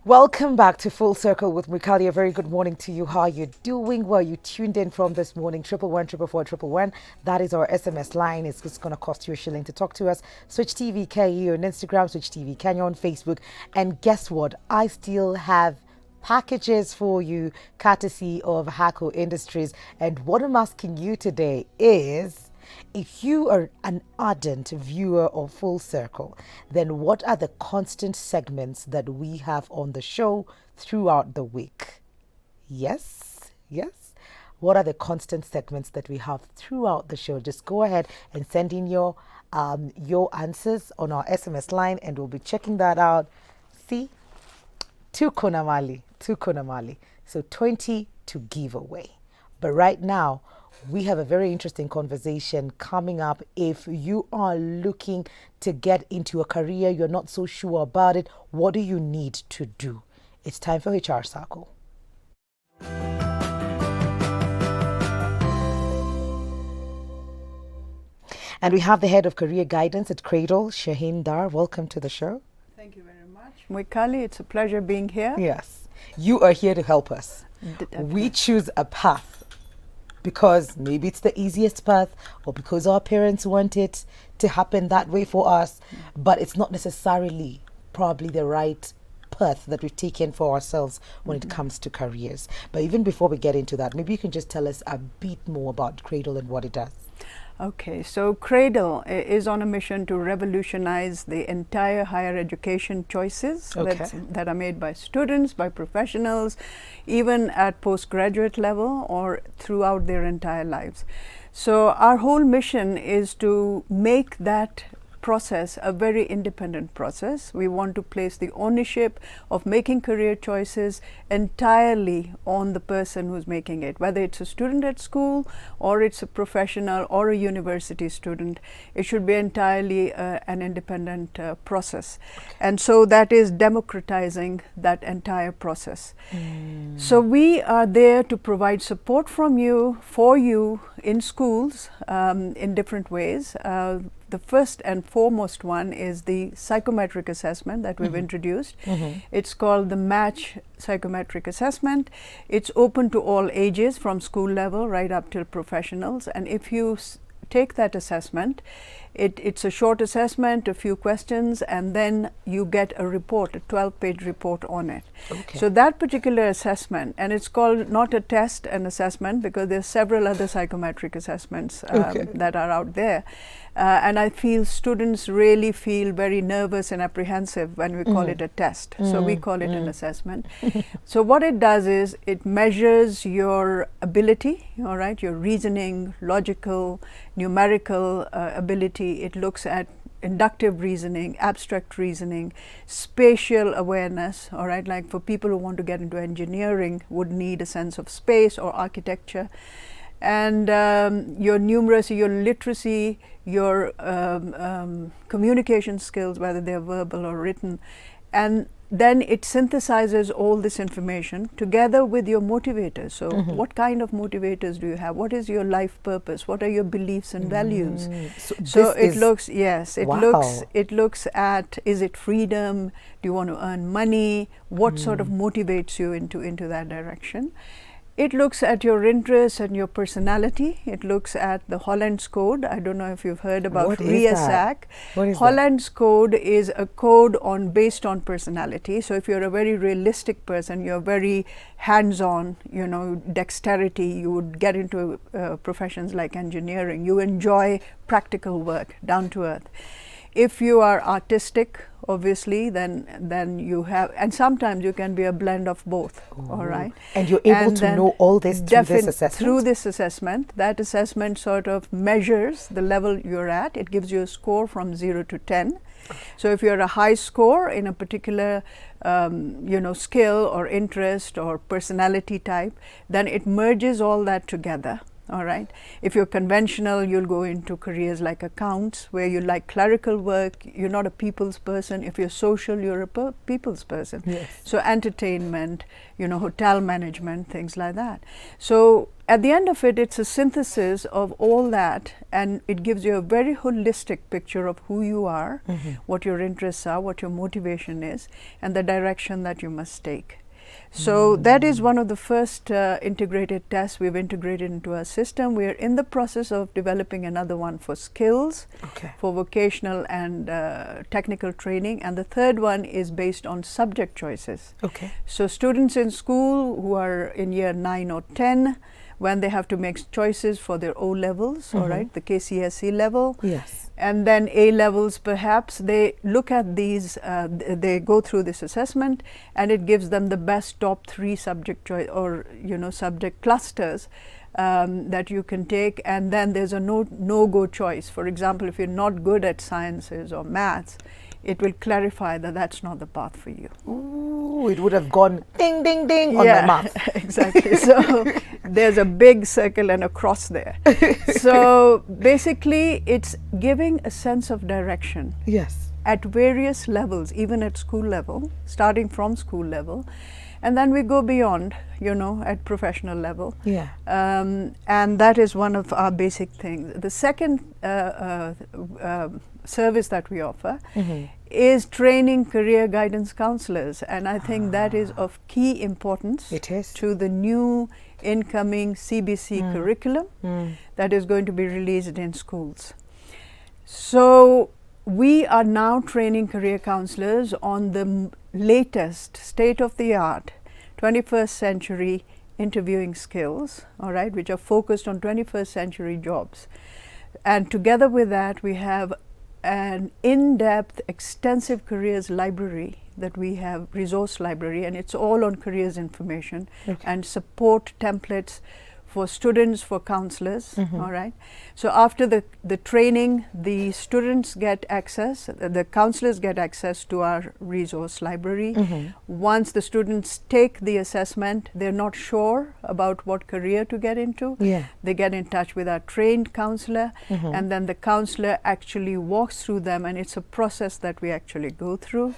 Welcome back to Full Circle with Mikali. A very good morning to you. How are you doing? Well, you tuned in from this morning. 111 That is our SMS line. It's just going to cost you a shilling to talk to us. Switch TV KE on Instagram, Switch TV Kenya on Facebook. And guess what? I still have packages for you courtesy of Hako Industries. And what I'm asking you today is, if you are an ardent viewer of Full Circle, then what are the constant segments that we have on the show throughout the week? Yes. What are the constant segments that we have throughout the show? Just go ahead and send in your answers on our SMS line, and we'll be checking that out. See, two konamali. So 20 to give away. But right now, we have a very interesting conversation coming up. If you are looking to get into a career, you're not so sure about it, what do you need to do? It's time for HR Circle. And we have the head of career guidance at Cradle, Shaheen Dar. Welcome to the show. Thank you very much. Mwikali, it's a pleasure being here. Yes, you are here to help us. We choose a path because maybe it's the easiest path, or because our parents want it to happen that way for us, but it's not necessarily probably the right path that we've taken for ourselves when it comes to careers. But even before we get into that, maybe you can just tell us a bit more about Cradle and what it does. Okay, so Cradle is on a mission to revolutionize the entire higher education choices that are made by students, by professionals, even at postgraduate level or throughout their entire lives. So our whole mission is to make that process a very independent process. We want to place the ownership of making career choices entirely on the person who's making it, whether it's a student at school or it's a professional or a university student. It should be entirely an independent process. And so that is democratizing that entire process. So we are there to provide support from you, for you, in schools in different ways. The first and foremost one is the psychometric assessment that we've introduced. It's called the Match Psychometric Assessment. It's open to all ages from school level right up till professionals. And if you take that assessment, it's a short assessment, a few questions, and then you get a report, a 12-page report on it. Okay. So that particular assessment, and it's called not a test, an assessment, because there's several other psychometric assessments that are out there. And I feel students really feel very nervous and apprehensive when we call it a test. So we call it an assessment. So what it does is it measures your ability, all right, your reasoning, logical, numerical ability. It looks at inductive reasoning, abstract reasoning, spatial awareness, all right, like for people who want to get into engineering would need a sense of space or architecture. And your numeracy, your literacy, your communication skills, whether they're verbal or written. And then it synthesizes all this information together with your motivators. So what kind of motivators do you have? What is your life purpose? What are your beliefs and values? So it looks, it looks at, is it freedom? Do you want to earn money? What sort of motivates you into that direction? It looks at your interests and your personality. It looks at the Holland's Code. I don't know if you've heard about RIASAC. Holland's Code is a code based on personality. So if you're a very realistic person, you're very hands-on, dexterity, you would get into professions like engineering. You enjoy practical work, down to earth. If you are artistic, obviously, then you have, and sometimes you can be a blend of both. All right, and you're able to know all this through this assessment. Through this assessment, that assessment sort of measures the level you're at. It gives you a score from 0 to 10. So if you're a high score in a particular skill or interest or personality type, then it merges all that together. All right. If you're conventional, you'll go into careers like accounts, where you like clerical work. You're not a people's person. If you're social, you're a people's person. Yes. So entertainment, hotel management, things like that. So at the end of it, it's a synthesis of all that, and it gives you a very holistic picture of who you are, what your interests are, what your motivation is, and the direction that you must take. So that is one of the first integrated tests we've integrated into our system. We're in the process of developing another one for skills, for vocational and technical training, and the third one is based on subject choices. So students in school who are in year 9 or 10, when they have to make choices for their O levels, all right, the KCSE level, and then A levels perhaps, they look at these, they go through this assessment, and it gives them the best top 3 subject choice or subject clusters that you can take, and then there's a no-go choice. For example, if you're not good at sciences or maths, it will clarify that that's not the path for you. Ooh, it would have gone ding, ding, ding on my math. Exactly. So there's a big circle and a cross there. So basically, it's giving a sense of direction. At various levels, even at school level, starting from school level. And then we go beyond, at professional level. And that is one of our basic things. The second service that we offer is training career guidance counselors, and I think that is of key importance to the new incoming CBC curriculum that is going to be released in schools. So we are now training career counselors on the latest state-of-the-art 21st century interviewing skills, all right, which are focused on 21st century jobs. And together with that, we have an in-depth, extensive careers library that we have, resource library, and it's all on careers information and support templates for students, for counselors, all right. So after the training, the students get access, the counselors get access to our resource library. Once the students take the assessment, they're not sure about what career to get into. They get in touch with our trained counselor, and then the counselor actually walks through them, and it's a process that we actually go through,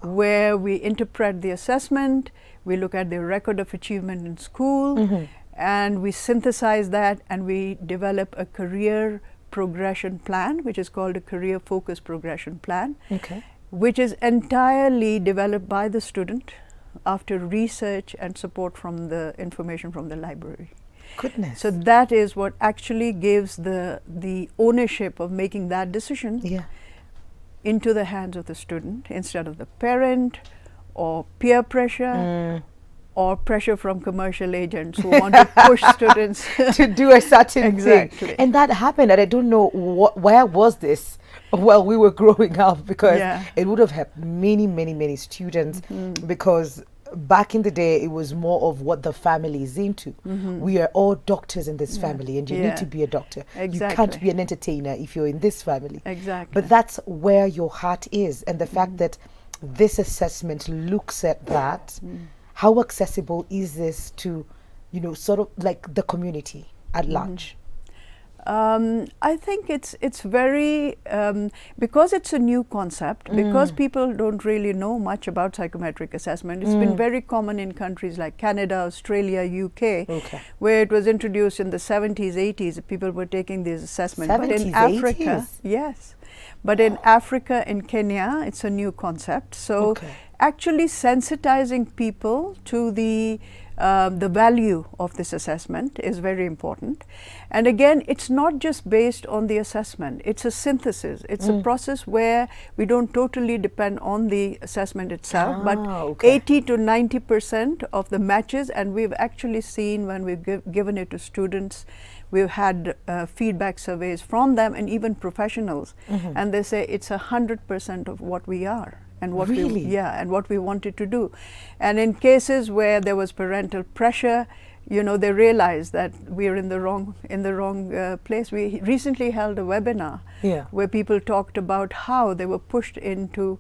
where we interpret the assessment, we look at their record of achievement in school, and we synthesize that, and we develop a career progression plan, which is called a career focused progression plan, which is entirely developed by the student after research and support from the information from the library. Goodness. So that is what actually gives the ownership of making that decision into the hands of the student instead of the parent or peer pressure or pressure from commercial agents who want to push students to do a certain thing. And that happened, and I don't know where was this while we were growing up, because it would have helped many students, because back in the day it was more of what the family is into. We are all doctors in this family, and you need to be a doctor. You can't be an entertainer if you're in this family. But that's where your heart is, and the fact that this assessment looks at that. How accessible is this to, sort of like the community at large? I think it's very, because it's a new concept, because people don't really know much about psychometric assessment. It's been very common in countries like Canada, Australia, UK, where it was introduced in the 70s, 80s. People were taking these assessments. 70s, but in Africa, 80s? But in Africa, in Kenya, it's a new concept. So actually sensitizing people to the value of this assessment is very important. And again, it's not just based on the assessment, it's a synthesis. It's a process where we don't totally depend on the assessment itself, but 80 to 90% of the matches, and we've actually seen when we've given it to students, we've had feedback surveys from them and even professionals, and they say it's 100% of what we are. And what and what we wanted to do. And in cases where there was parental pressure, they realized that we're in the wrong place. We recently held a webinar where people talked about how they were pushed into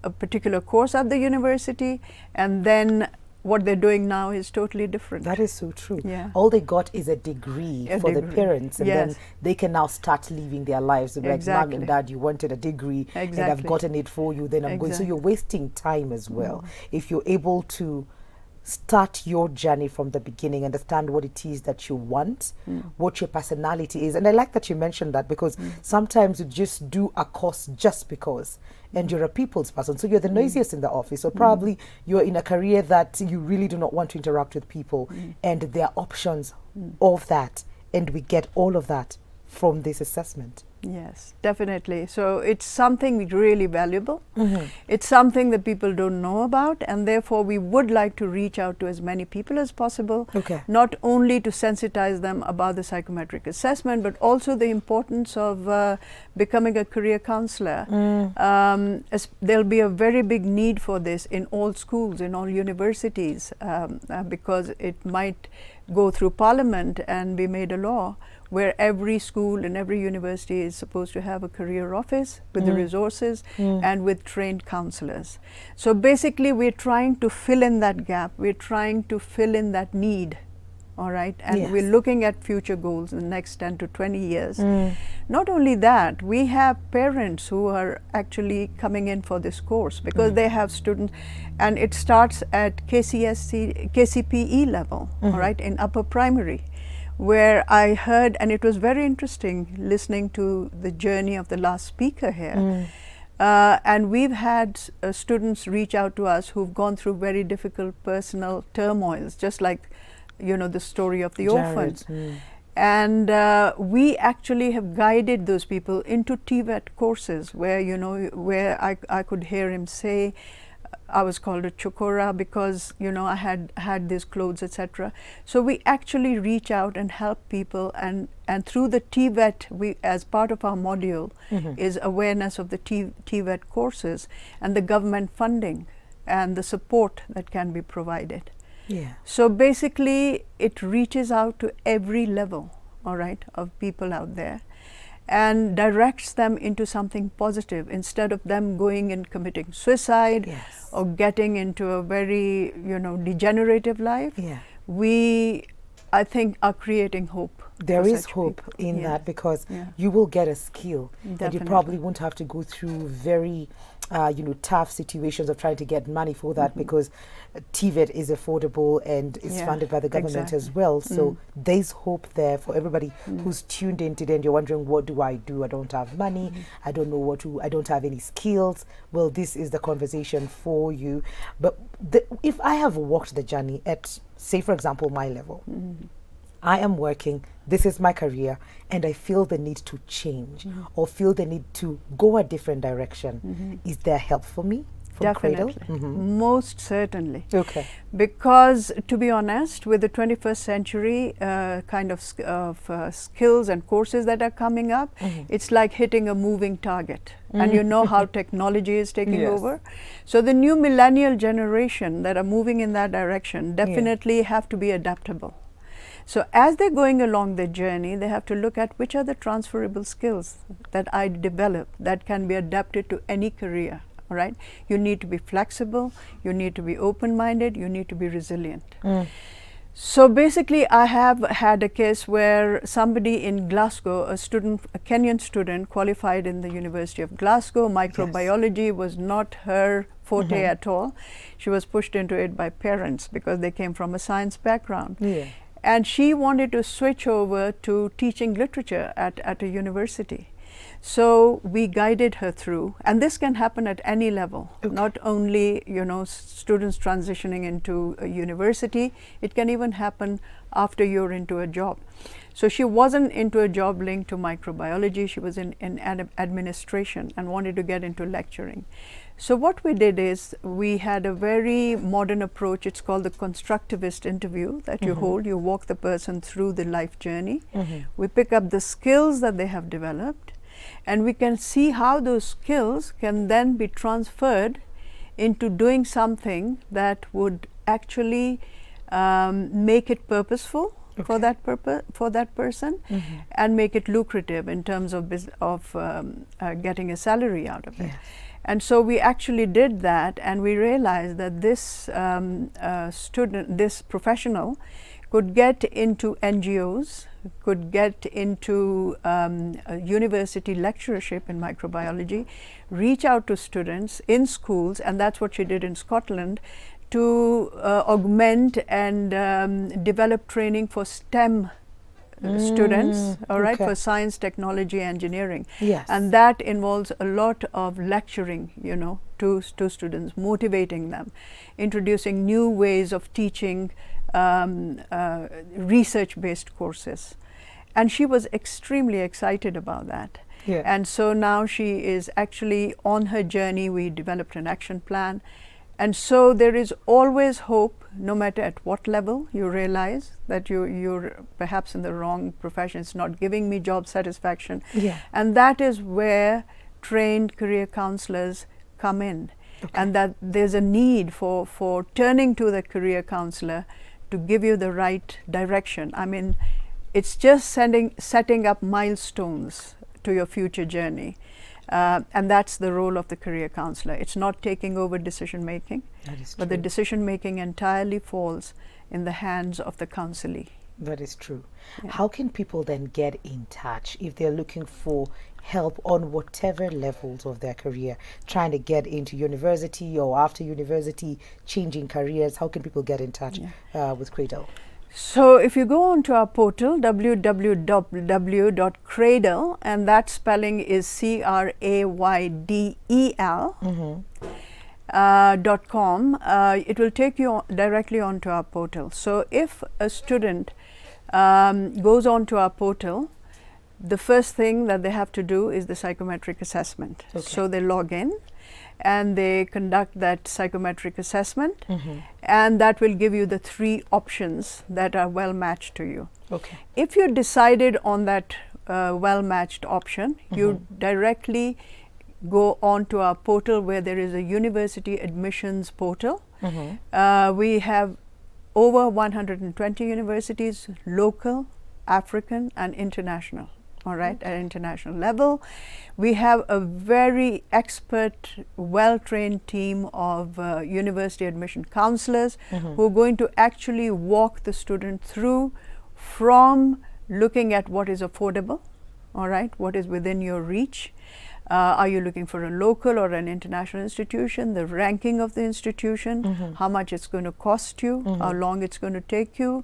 a particular course at the university, and then what they're doing now is totally different. That is so true. All they got is a degree for the parents, and then they can now start living their lives. Like, Mom and Dad, you wanted a degree, and I've gotten it for you, then I'm going. So you're wasting time as well. If you're able to start your journey from the beginning, understand what it is that you want, what your personality is. And I like that you mentioned that, because sometimes you just do a course just because, and you're a people's person, so you're the noisiest in the office, or probably you're in a career that you really do not want to interact with people, and there are options of that, and we get all of that from this assessment. Yes, definitely. So it's something really valuable. It's something that people don't know about, and therefore we would like to reach out to as many people as possible, not only to sensitize them about the psychometric assessment, but also the importance of becoming a career counselor. There'll be a very big need for this in all schools, in all universities, because it might go through Parliament and be made a law, where every school and every university is supposed to have a career office with the resources and with trained counselors. So basically we're trying to fill in that gap, we're trying to fill in that need, all right? And we're looking at future goals in the next 10 to 20 years. Not only that, we have parents who are actually coming in for this course because they have students, and it starts at KCPE level, all right, in upper primary, where I heard, and it was very interesting listening to the journey of the last speaker here. And we've had students reach out to us who've gone through very difficult personal turmoils, just like, you know, the story of the orphans. And we actually have guided those people into TVET courses where, you know, where I could hear him say, I was called a chokora because, you know, I had these clothes, etc. So we actually reach out and help people, and through the TVET, we, as part of our module, is awareness of the TVET courses and the government funding and the support that can be provided. So basically, it reaches out to every level, all right, of people out there, and directs them into something positive instead of them going and committing suicide or getting into a very, you know, degenerative life. We, I think, are creating hope. There is hope in that, because you will get a skill and you probably won't have to go through very you know, tough situations of trying to get money for that, because TVET is affordable and is funded by the government as well. So there's hope there for everybody who's tuned in today and you're wondering, what do? I don't have money. I don't know what to, I don't have any skills. Well, this is the conversation for you. But if I have walked the journey at, say, for example, my level, I am working, this is my career, and I feel the need to change or feel the need to go a different direction. Is there help for me from Definitely. Cradle? Most certainly. Okay. Because, to be honest, with the 21st century kind of skills and courses that are coming up, it's like hitting a moving target. And you know how technology is taking over. So the new millennial generation that are moving in that direction definitely have to be adaptable. So as they're going along their journey, they have to look at which are the transferable skills that I develop that can be adapted to any career, all right? You need to be flexible, you need to be open-minded, you need to be resilient. So basically, I have had a case where somebody in Glasgow, a Kenyan student, qualified in the University of Glasgow. Microbiology was not her forte at all. She was pushed into it by parents because they came from a science background. And she wanted to switch over to teaching literature at a university. So we guided her through, and this can happen at any level, not only, you know, students transitioning into a university, it can even happen after you're into a job. So she wasn't into a job linked to microbiology, she was in administration and wanted to get into lecturing. So what we did is we had a very modern approach. It's called the constructivist interview that you hold. You walk the person through the life journey. We pick up the skills that they have developed, and we can see how those skills can then be transferred into doing something that would actually make it purposeful for that person, and make it lucrative in terms of getting a salary out of it. And so we actually did that, and we realized that this this professional could get into NGOs, could get into a university lecturership in microbiology, reach out to students in schools, and that's what she did in Scotland, to augment and develop training for STEM students, all right, for science, technology, engineering. Yes. And that involves a lot of lecturing, you know, to students, motivating them, introducing new ways of teaching research-based courses. And she was extremely excited about that. Yeah. And so now she is actually on her journey. We developed an action plan. And so there is always hope, no matter at what level you realize that you're perhaps in the wrong profession, it's not giving me job satisfaction. Yeah. And that is where trained career counselors come in. And that there's a need for turning to the career counselor to give you the right direction. I mean, it's just setting up milestones to your future journey. And that's the role of the career counselor. It's not taking over decision making, but the decision making entirely falls in the hands of the counselee. That is true. Yeah. How can people then get in touch if they're looking for help on whatever levels of their career, trying to get into university or after university, changing careers? How can people get in touch with Cradle? So if you go onto our portal, www.cradle, and that spelling is CRAYDEL, .com, it will take you directly onto our portal. So if a student goes onto our portal, the first thing that they have to do is the psychometric assessment. So they log in and they conduct that psychometric assessment, and that will give you the 3 options that are well matched to you. If you decided on that well matched option, you directly go on to our portal where there is a university admissions portal. We have over 120 universities, local, African and international. All right, at international level. We have a very expert, well-trained team of university admission counselors who are going to actually walk the student through from looking at what is affordable, all right, what is within your reach. Are you looking for a local or an international institution, the ranking of the institution, how much it's going to cost you, how long it's going to take you,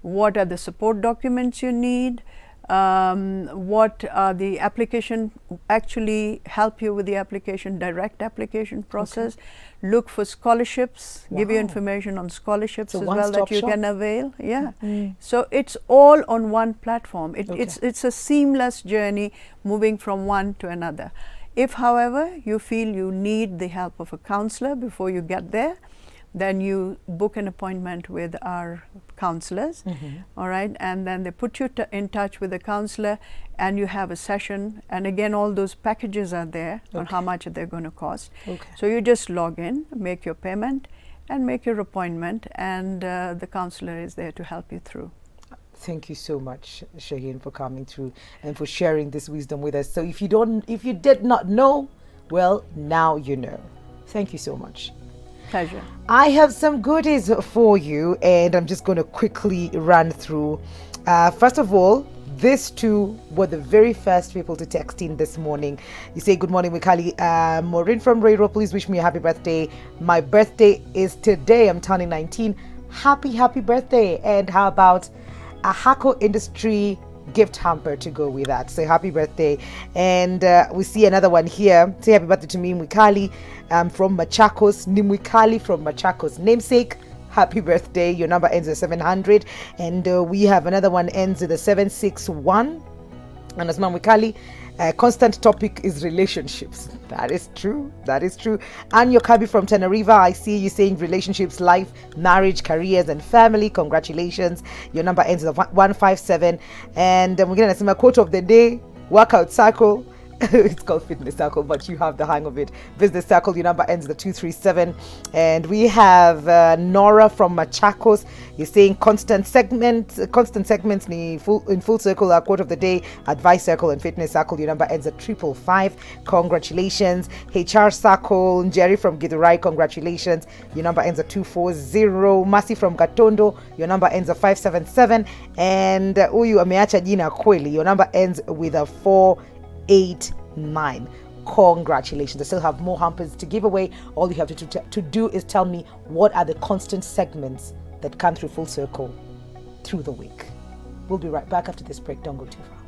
what are the support documents you need, what are the application, actually help you with the application, direct application process, look for scholarships, give you information on scholarships as well that you can avail. So it's all on one platform. It's a seamless journey moving from one to another. If, however, you feel you need the help of a counselor before you get there, then you book an appointment with our counselors, all right, and then they put you in touch with the counselor, and you have a session, and again all those packages are there on how much they're going to cost. So you just log in, make your payment, and make your appointment, and the counselor is there to help you through. Thank you so much, Shaheen, for coming through and for sharing this wisdom with us. So if you did not know, well, now you know. Thank you so much. Pleasure. I have some goodies for you, and I'm just going to quickly run through. First of all, these two were the very first people to text in this morning. You say, good morning, Mikali. Maureen from Rairo, please wish me a happy birthday. My birthday is today. I'm turning 19. Happy birthday. And how about a Hako Industry gift hamper to go with that? So happy birthday. And we see another one here. Say happy birthday to me, Mwikali, from Machakos. Nimwikali from Machakos. Namesake, happy birthday. Your number ends with 700. And we have another one ends with a 761. And as Mwikali, constant topic is relationships. That is true. And your Kabi from Tenerife, I see you saying relationships, life, marriage, careers, and family. Congratulations. Your number ends with 157. And we're going to see my quote of the day: workout circle. It's called fitness circle, but you have the hang of it. Business circle, your number ends with 237. And we have Nora from Machakos. You're saying constant segments in full circle. Our quote of the day: advice circle and fitness circle. Your number ends at 555. Congratulations. HR circle, Jerry from Githurai. Congratulations. Your number ends at 240. Masi from Gatondo. Your number ends at 577. And Uyu ameacha jina kweli. Your number ends with a 489. congratulations. I still have more hampers to give away. All you have to do is tell me what are the constant segments that come through Full Circle through the week. We'll be right back after this break. Don't go too far.